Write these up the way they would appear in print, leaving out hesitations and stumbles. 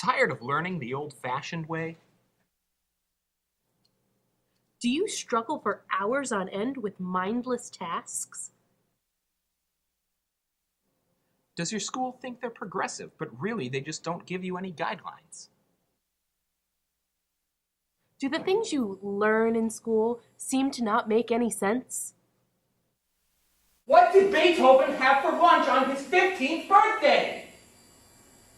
Tired of learning the old-fashioned way? Do you struggle for hours on end with mindless tasks? Does your school think they're progressive, but really they just don't give you any guidelines? Do the things you learn in school seem to not make any sense? What did Beethoven have for lunch on his 15th birthday?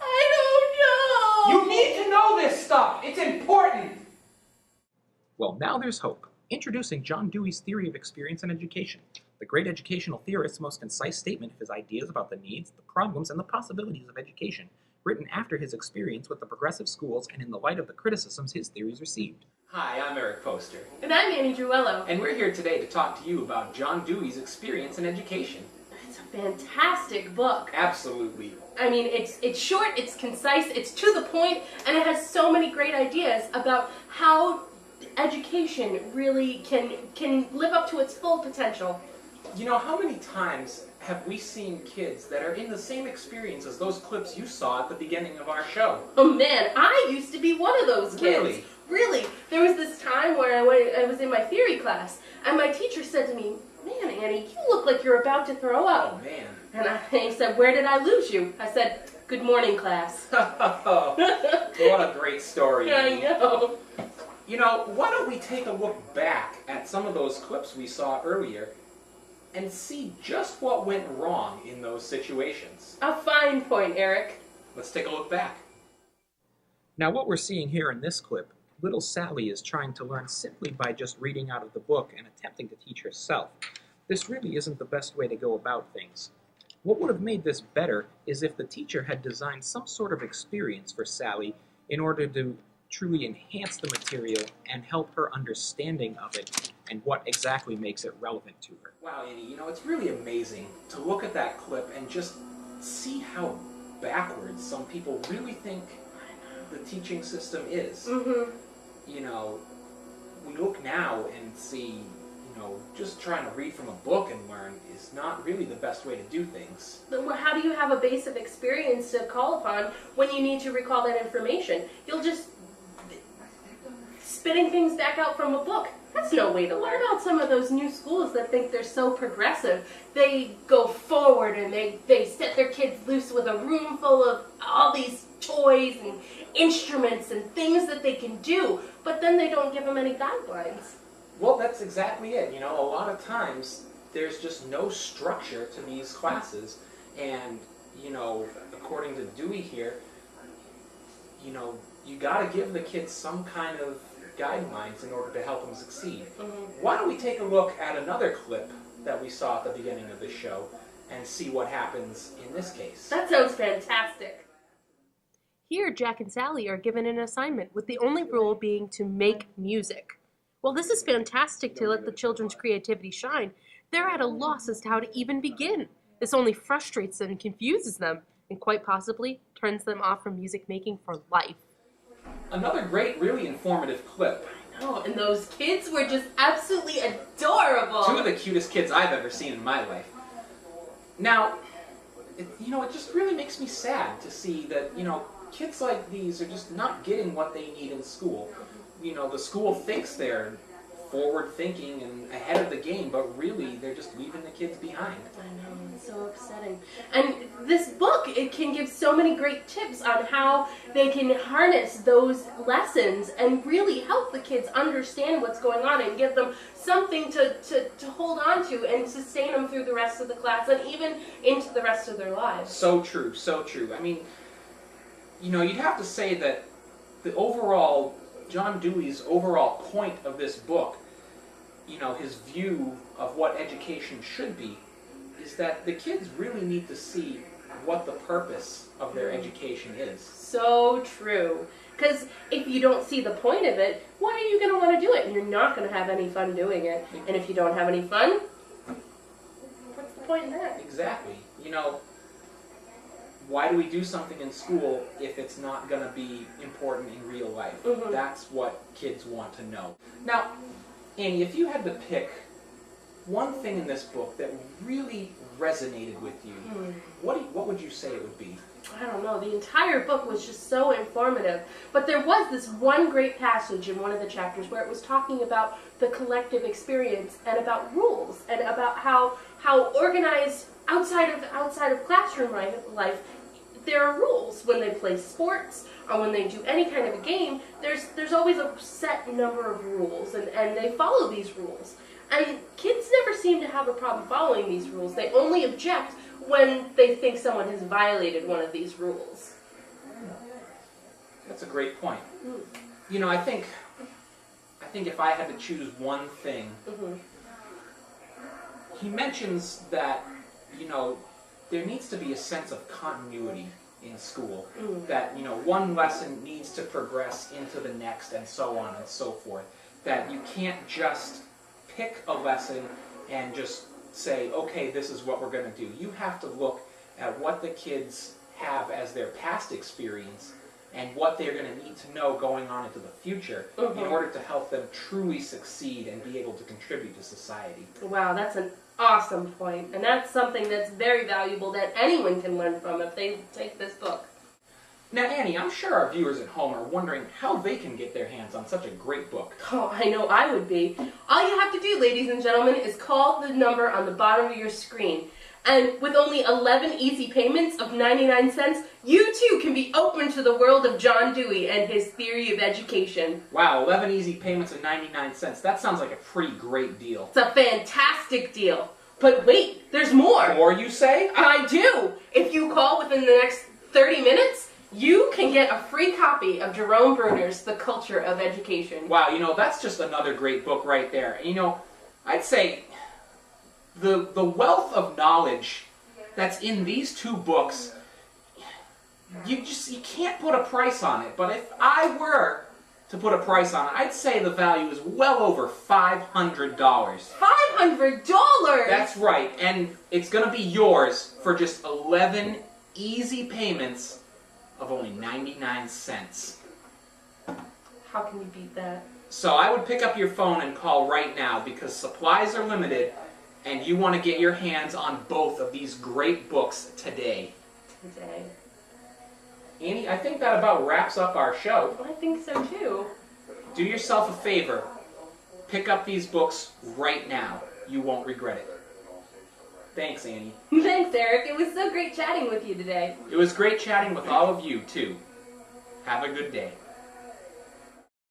I don't know! You need to know this stuff. It's important. Well, now there's hope. Introducing John Dewey's theory of experience and education, the great educational theorist's most concise statement of his ideas about the needs, the problems, and the possibilities of education, written after his experience with the progressive schools and in the light of the criticisms his theories received. Hi, I'm Eric Poster. And I'm Annie Druello. And we're here today to talk to you about John Dewey's experience in education. It's a fantastic book. Absolutely. I mean, it's short, it's concise, it's to the point, and it has so many great ideas about how education really can live up to its full potential. You know, how many times have we seen kids that are in the same experience as those clips you saw at the beginning of our show? Oh man, I used to be one of those kids. Really? Really. There was this time where I was in my theory class, and my teacher said to me, "Man, Annie, you look like you're about to throw up." Oh, man. And he said, "Where did I lose you?" I said, "Good morning, class." What a great story. I know. You know, why don't we take a look back at some of those clips we saw earlier and see just what went wrong in those situations. A fine point, Eric. Let's take a look back. Now, what we're seeing here in this clip, little Sally is trying to learn simply by just reading out of the book and attempting to teach herself. This really isn't the best way to go about things. What would have made this better is if the teacher had designed some sort of experience for Sally in order to truly enhance the material and help her understanding of it and what exactly makes it relevant to her. Wow, Annie, you know, it's really amazing to look at that clip and just see how backwards some people really think the teaching system is. Mm-hmm. You know, we look now and see, just trying to read from a book and learn is not really the best way to do things. How do you have a base of experience to call upon when you need to recall that information? You'll just spitting things back out from a book. That's no way to learn. What about some of those new schools that think they're so progressive? They go forward and they set their kids loose with a room full of all these toys and instruments and things that they can do, but then they don't give them any guidelines. Well, that's exactly it. You know, a lot of times there's just no structure to these classes, and, according to Dewey here, you got to give the kids some kind of guidelines in order to help them succeed. Mm-hmm. Why don't we take a look at another clip that we saw at the beginning of the show and see what happens in this case? That sounds fantastic. Here, Jack and Sally are given an assignment, with the only rule being to make music. While this is fantastic to let the children's creativity shine, they're at a loss as to how to even begin. This only frustrates and confuses them, and quite possibly turns them off from music making for life. Another great, really informative clip. I know, and those kids were just absolutely adorable. Two of the cutest kids I've ever seen in my life. Now, it just really makes me sad to see that, kids like these are just not getting what they need in school. The school thinks they're forward-thinking and ahead of the game, but really they're just leaving the kids behind. I know, it's so upsetting. And this book, it can give so many great tips on how they can harness those lessons and really help the kids understand what's going on and give them something to hold on to and sustain them through the rest of the class and even into the rest of their lives. So true, so true. I mean, you'd have to say that John Dewey's overall point of this book, his view of what education should be, is that the kids really need to see what the purpose of their education is. So true. Because if you don't see the point of it, why are you going to want to do it? And you're not going to have any fun doing it. And if you don't have any fun, what's the point in that? Exactly. Why do we do something in school if it's not going to be important in real life? Mm-hmm. That's what kids want to know. Now, Annie, if you had to pick one thing in this book that really resonated with you, what would you say it would be? I don't know, the entire book was just so informative. But there was this one great passage in one of the chapters where it was talking about the collective experience and about rules and about how organized outside of classroom life, there are rules when they play sports or when they do any kind of a game. There's always a set number of rules, and they follow these rules. And kids never seem to have a problem following these rules. They only object when they think someone has violated one of these rules. That's a great point. You know, I think if I had to choose one thing, he mentions that, you know, there needs to be a sense of continuity in school. That, you know, one lesson needs to progress into the next and so on and so forth. That you can't just pick a lesson and just say, okay, this is what we're going to do. You have to look at what the kids have as their past experience and what they're going to need to know going on into the future in order to help them truly succeed and be able to contribute to society. Wow, that's an awesome point. And that's something that's very valuable that anyone can learn from if they take this book. Now, Annie, I'm sure our viewers at home are wondering how they can get their hands on such a great book. Oh, I know I would be. All you have to do, ladies and gentlemen, is call the number on the bottom of your screen. And with only 11 easy payments of 99 cents, you too can be open to the world of John Dewey and his theory of education. Wow, 11 easy payments of 99 cents. That sounds like a pretty great deal. It's a fantastic deal. But wait, there's more. More, you say? I do. If you call within the next 30 minutes, you can get a free copy of Jerome Bruner's The Culture of Education. Wow, you know, that's just another great book right there. You know, I'd say the wealth of knowledge that's in these two books, you can't put a price on it. But if I were to put a price on it, I'd say the value is well over $500. $500? That's right, and it's going to be yours for just 11 easy payments of only 99 cents. How can you beat that? So I would pick up your phone and call right now because supplies are limited and you want to get your hands on both of these great books today. Annie, I think that about wraps up our show. I think so too. Do yourself a favor. Pick up these books right now. You won't regret it. Thanks, Annie. Thanks, Eric. It was so great chatting with you today. It was great chatting with all of you, too. Have a good day.